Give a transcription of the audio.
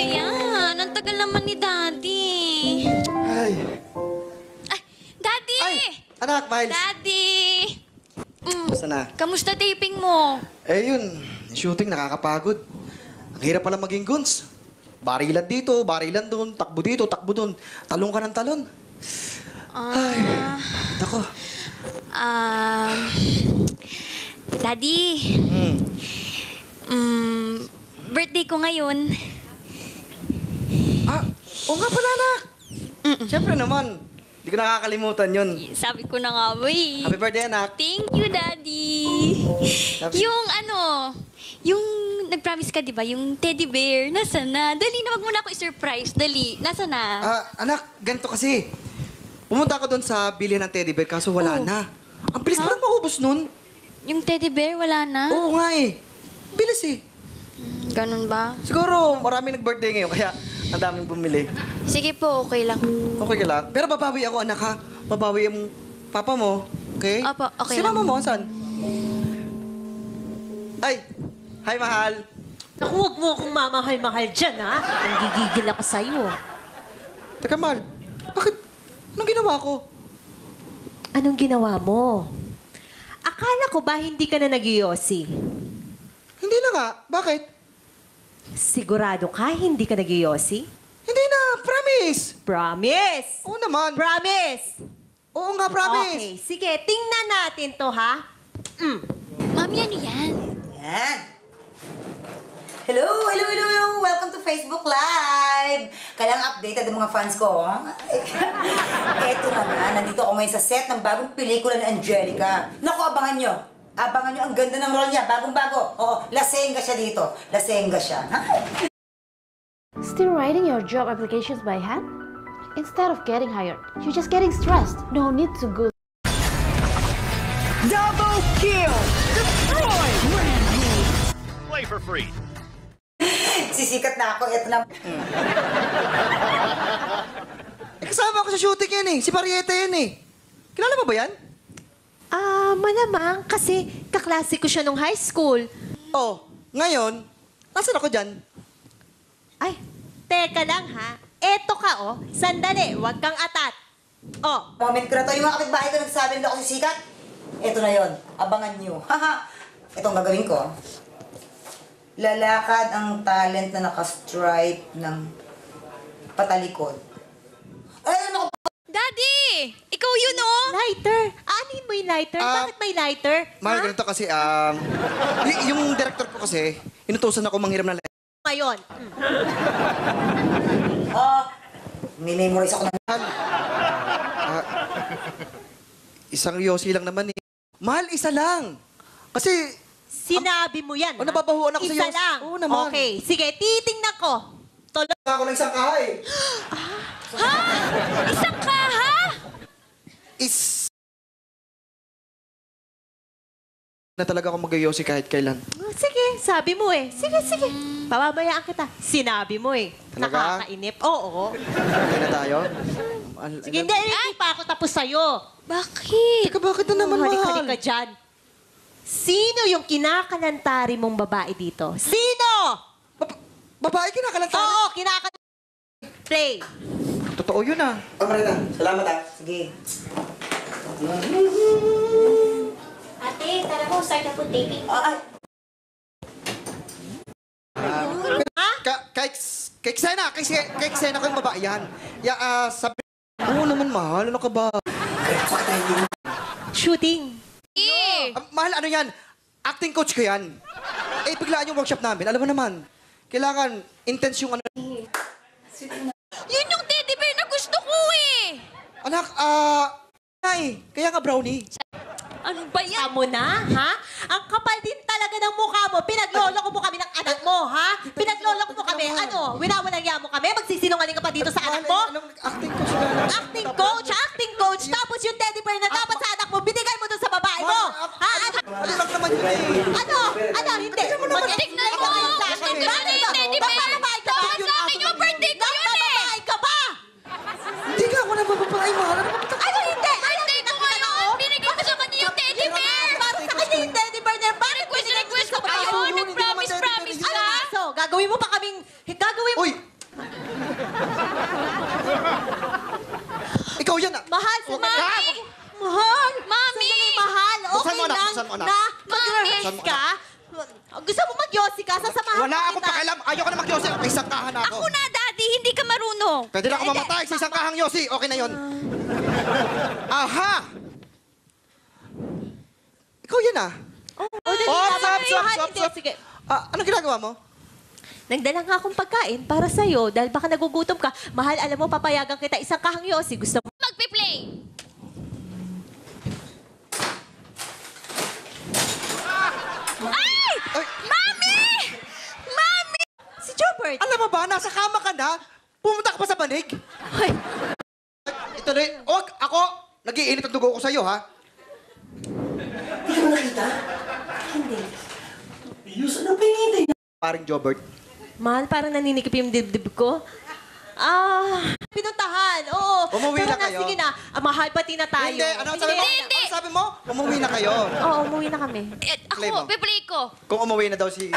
yan? Ang tagal naman ni Daddy. Ay. Ay, Daddy! Ay! Anak, Miles. Daddy! Basta na. Kamusta taping mo? Eh yun, yung shooting nakakapagod. Ang hirap pala maging guns. Barilan dito, barilan doon, takbo dito, takbo doon. Talong ka ng talon. Ay, nako. Daddy, birthday ko ngayon. Ah, oo nga pala, anak. Siyempre naman, hindi ko nakakalimutan yun. Sabi ko na nga, boy. Happy birthday, anak. Thank you, Daddy. Happy- Yung nag-promise ka, di ba? Yung teddy bear, nasa na? Dali na, wag mo na ako i-surprise. Dali, nasa na? Ah, anak, ganito kasi. Pumunta ako doon sa bilihan ng teddy bear, kaso wala na. Ang bilis pa lang maubos nun. Yung teddy bear, wala na? Oo nga eh. Bilis eh. Ganun ba? Siguro marami nag-birthday ngayon, kaya ang daming bumili. Sige po, okay lang. Okay ka lang. Pero babawi ako, anak, ha? Babawi ang papa mo. Okay? Opo, okay Si lang. mama mo, saan? Ay! Hi, mahal! Naku, huwag mo akong mamahal-mahal dyan, ha? Nanggigigil ako sa'yo. Teka, mahal. Bakit? Anong ginawa ko? Anong ginawa mo? Akala ko ba hindi ka na nag-iossi? Hindi na nga. Bakit? Sigurado ka hindi ka nag-iossi? Hindi na. Promise! Promise! Oo naman. Promise! Oo nga, promise. Okay, sige, tingnan natin to, ha? Mami, ano yan? Yan. Hello, hello, hello, hello. Welcome to Facebook Live. Kailangan updated ang mga fans ko. Eto na nga, nandito ako ngayon sa set ng bagong pelikula ni Angelica. Naku, abangan nyo. Abangan nyo, ang ganda ng role niya. Bagong-bago. Oo, lasenga siya dito. Lasenga siya. Still writing your job applications by hand? Instead of getting hired, you're just getting stressed. No need to go. Double kill! Destroy! Play for free. Sisikat na ako. Eto na. Eh, kasama ako sa shooting yan eh. Si Marieta yan eh. Kilala mo ba yan? Malamang kasi kaklase ko siya nung high school. Oh, ngayon, nasan ako dyan? Ay, teka lang, ha? Eto ka, oh. Sandali, huwag kang atat. Oh, Moment ko na to. Yung mga kapitbahay ko nagsabi nila ako sisikat. Eto na yon. Abangan nyo. Haha. Ito ang gagawin ko. Lalakad ang talent na naka-stripe ng patalikod. Ay, ano ko? Daddy! Ikaw yun, oh! lighter. Anin mo yung lighter? Bakit may lighter? Mahal, Ha? ganito kasi, yung director ko kasi, inutusan ako manghiram ng Ngayon. Minimorize ako ng... isang yosi lang naman eh. Mahal, isa lang. Kasi, Sinabi mo yan, ha? nababahuan ako sa Isa iyo. lang. Oo naman. Okay, sige, titingnan ko. Tuloy. ako ng isang kahay. Ha? Isang kaha? Na talaga ako mag-yosi kahit kailan. Oh, sige, sabi mo eh. Sige, sige. Pababayaan kita. Sinabi mo eh. Talaga? Nakakainip. Oo. Okay na tayo? Sige, hindi pa ako tapos sa'yo. Bakit? Teka, bakit na naman, mahal? Halik-halik ka dyan. Sino yung kinakalantari mong babae dito? Sino? Babae kinakalanta. Oo, kinakalantari. Play. Totoo yun ah. Oh, Marita. Salamat ah. Sige. Ate, tara po, start na po taping. Ay, Kay Ksena, kay Ksena ko yung babae yan. Sabi, oo naman mahal, ano ka ba? Shooting. Mahal, ano yan? Acting coach ko yan. Eh, biglaan yung workshop namin. Alam mo naman, kailangan intense yung ano. Yun yung teddy bear na gusto ko eh! Anak, kaya nga brownie. Ano ba yan? Mo na, ha? Ang kapal din talaga ng mukha mo. Pinagloloko mo kami ng anak mo, ha? Pinagloloko mo kami. Ano? Winawalang mo kami? Magsisinungaling ka pa dito sa anak mo? Acting coach ka lang. Acting coach, acting coach. Tapos yung teddy bear na dapat sa anak mo, binigay mo dun sa babae mo. Ha? Ano lang naman yun eh. Ano? Ano? Hindi. Tignan mo! Gusto ko na yung teddy bear! Babae ka ba? Sa akin yung birthday ko yun eh! Babae ka ba? Hindi ka ako nabababae, mahal. Ano ba? Ano hindi? Birthday ko ngayon! Binigay ko sa kanya yung teddy bear! Para sa kanya yung teddy bear na parang Request ko pa yun! Nag-promise ka! Ano? So, gagawin mo pa kaming... Gagawin mo... Uy, Ikaw yan ah. Mahal, Huwag- Mami! Ah! Mahal! Mami! Sandali, mahal! Buksan Okay mo, anak. lang Buksan mo, anak. na Buksan mag-rehearse mo, ka? Gusto mo mag-yossi ka? Sasamahan Wala ka akong kita. pakialam. Ayoko na mag-yosi. May isang kahan ako. Ako na, Daddy, hindi ka marunong. Pwede na ako mamatay sa isang kahang yosi. Okay na yon. Aha! Ikaw yan ah. O, dali, Oh, tama. stop, Mahal, stop, hindi. stop. Sige. Anong ginagawa mo? Nagdala nga akong pagkain para sa'yo dahil baka nagugutom ka. Mahal, alam mo, papayagan kita isang kahang yossi. Gusto mo? Magpi-play. Ay! Ay, Mami! Mami! Si Jobert. alam mo ba, nasa kama ka na? Pumunta ka pa sa banig? Ay, Ito na yun. Huwag, ako, nag-iinit ang dugo ko sa'yo, ha? Hindi mo nakita? Hindi. Yus, ano pa yung Paring Jobert. mahal, parang naninikip yung dibdib ko. Pinuntahan. Oo. Umuwi Tara na kayo. Sige na. Mahal, pati na tayo. Hindi, ano sabi mo? Hindi. Ano sabi mo? Umuwi na kayo. Oo, umuwi na kami. Play mo. Ako, piplay ko. Kung umuwi na daw si...